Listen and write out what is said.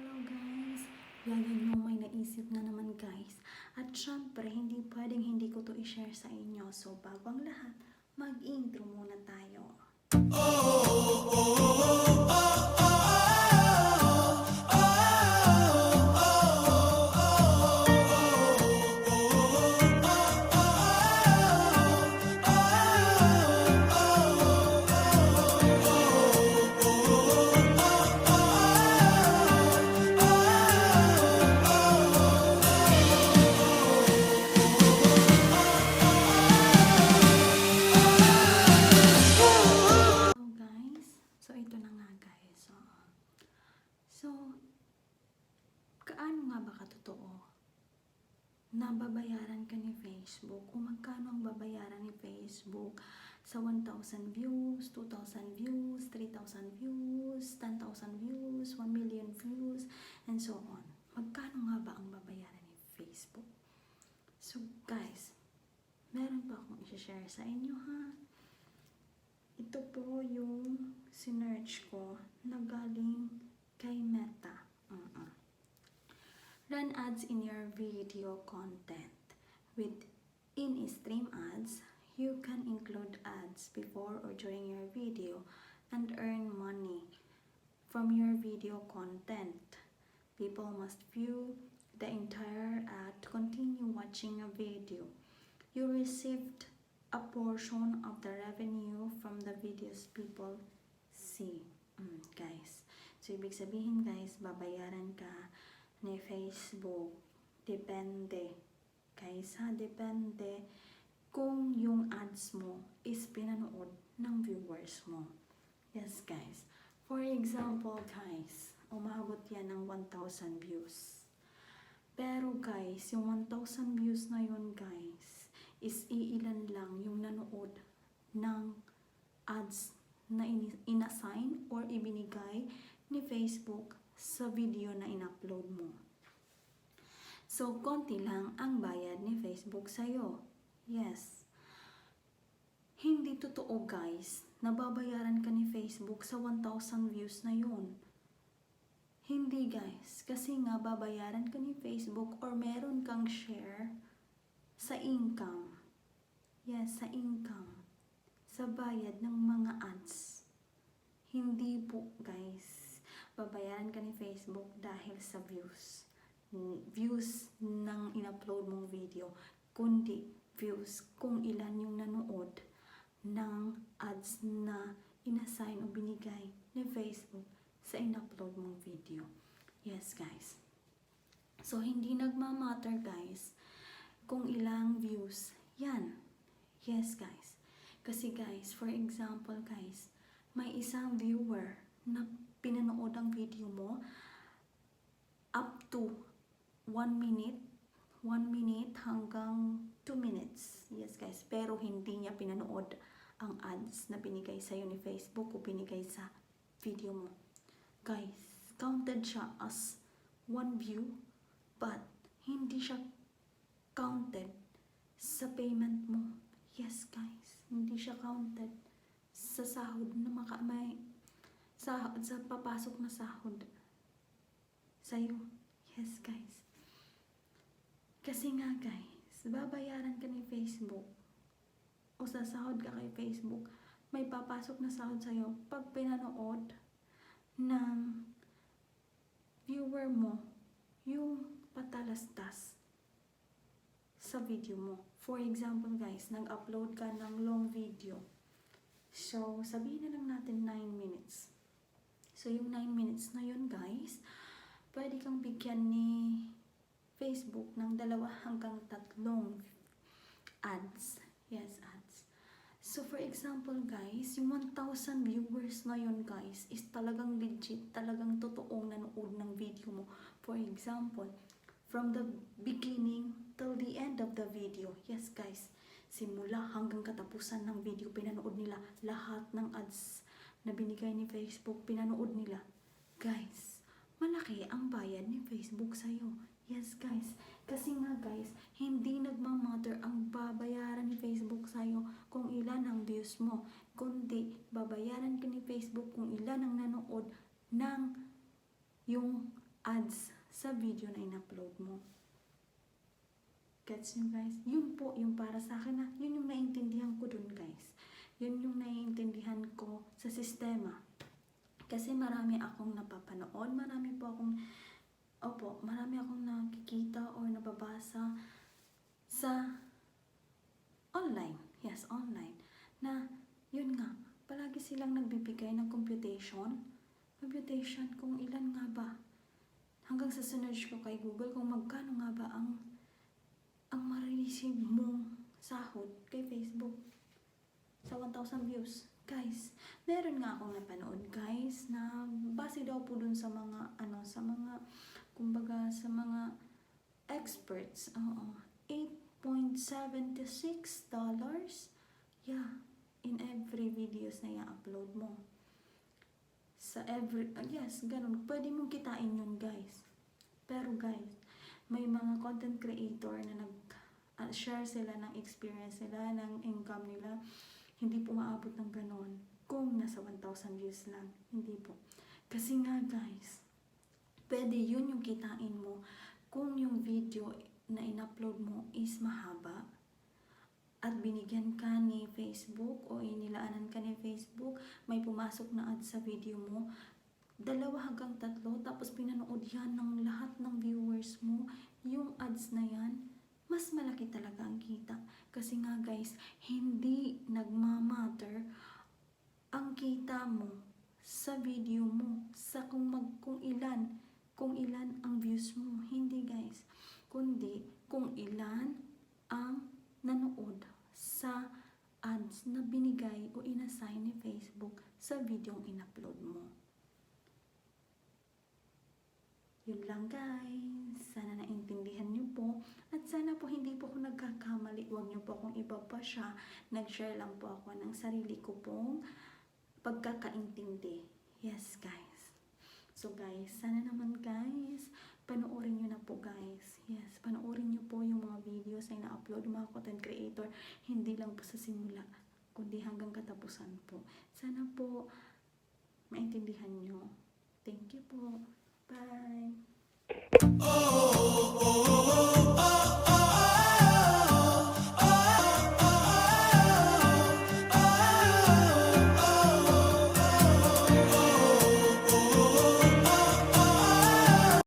Hello guys! Yan yung may naisip na naman guys. At syempre, hindi pwedeng hindi ko to i-share sa inyo. So, bago ang lahat, mag-intro muna tayo. Ito na nga guys. So, kaano nga ba katotoo? Nababayaran ka ni Facebook? O magkano ang babayaran ni Facebook sa 1,000 views, 2,000 views, 3,000 views, 10,000 views, 1 million views, and so on? Magkano nga ba ang babayaran ni Facebook? So guys, meron pa akong i-share sa inyo ha. Ito po yung sinearch ko na galing kay Meta. Run ads in your video content. With in-stream ads, you can include ads before or during your video and earn money from your video content. People must view the entire ad to continue watching a video. You received a portion of the revenue from the videos people see. Guys, so ibig sabihin guys, babayaran ka ni Facebook. Depende. Guys ha, depende kung yung ads mo is pinanood ng viewers mo. Yes guys. For example guys, umabot yan ng 1,000 views. Pero guys, yung 1,000 views na yun guys, is iilan lang yung nanood ng ads na inassign or ibinigay ni Facebook sa video na in-upload mo. So, konti lang ang bayad ni Facebook sa'yo. Yes. Hindi totoo guys, nababayaran ka ni Facebook sa 1,000 views na yun. Hindi guys, kasi nga babayaran ka ni Facebook or meron kang share sa income. Yes, sa income. Sa bayad ng mga ads. Hindi po guys, babayaran ka ni Facebook dahil sa views. Views ng in-upload mong video. Kundi views kung ilan yung nanood ng ads na inassign o binigay ni Facebook sa in-upload mong video. Yes guys. So, hindi nagmamatter guys kung ilang views. Yan. Yes guys. Kasi guys, for example guys, may isang viewer na pinanood ang video mo up to 1 minute hanggang 2 minutes. Yes guys, pero hindi niya pinanood ang ads na binigay sa'yo ni Facebook o binigay sa video mo. Guys, counted siya as 1 view but hindi siya counted sa payment mo. Yes guys, hindi siya counted sa sahod na sa papasok na sahod sa'yo. Yes guys. Kasi nga guys, babayaran ka ni Facebook o sasahod ka kay Facebook, may papasok na sahod sa'yo pag pinanood ng viewer mo yung patalastas sa video mo. For example guys, nag-upload ka ng long video. So, sabihin na lang natin 9 minutes. So, yung 9 minutes na yun guys, pwede kang bigyan ni Facebook ng 2 hanggang 3 ads. Yes, ads. So, for example guys, yung 1,000 viewers na yun guys, is talagang legit, talagang totoong nanood ng video mo. For example, from the beginning till the end of the video. Yes guys, simula hanggang katapusan ng video, pinanood nila lahat ng ads na binigay ni Facebook, pinanood nila. Guys, malaki ang bayad ni Facebook sa'yo. Yes guys, kasi nga guys, hindi nagmamatter ang babayaran ni Facebook sa'yo kung ilan ang views mo, kundi babayaran ka ni Facebook kung ilan ang nanood ng yung ads sa video na in-upload mo. Gets nyo guys? Yun po, yung para sa akin na, yun yung naiintindihan ko dun guys. Yun yung naiintindihan ko sa sistema. Kasi marami akong napapanood, marami akong nakikita or nababasa sa online. Yes, online. Na, yun nga, palagi silang nagbibigay ng computation. Computation kung ilan nga ba. Hanggang sa sinerge ko kay Google kung magkano nga ba ang ma-receive mong sahod kay Facebook sa 1,000 views. Guys, meron nga akong napanood guys na base daw po dun sa mga kumbaga sa mga experts. $8.76. Yeah, in every videos na i-upload mo. Sa yes, ganun. Pwede mong kitain yun guys. Pero guys, may mga content creator na share sila ng experience nila, ng income nila. Hindi po maabot ng ganon kung nasa 1,000 views lang. Hindi po. Kasi nga guys, pwede yun yung kitain mo kung yung video na in-upload mo is mahaba at binigyan ka ni Facebook o inilaanan ka ni Facebook, may pumasok na ads sa video mo, 2 hanggang 3, tapos pinanood yan ng lahat ng viewers mo, yung ads na yan, mas malaki talaga ang kita. Kasi nga guys, hindi nagmamatter ang kita mo sa video mo, sa kung ilan ang views mo. Hindi guys, kundi kung ilan ang nanood sa ads na binigay o inassign ni Facebook sa video ang in-upload mo. Yun lang guys. Sana naintindihan niyo po. At sana po hindi po ako nagkakamali. Huwag niyo po akong ibabasya. Nag-share lang po ako ng sarili ko pong pagkakaintindi. Yes guys. So guys, sana naman guys, panoorin niyo na po guys. Yes, panoorin niyo po yung mga videos na ina-upload ng mga content creator. Hindi lang po sa simula, kundi hanggang katapusan po. Sana po maintindihan niyo. Thank you po. Bye.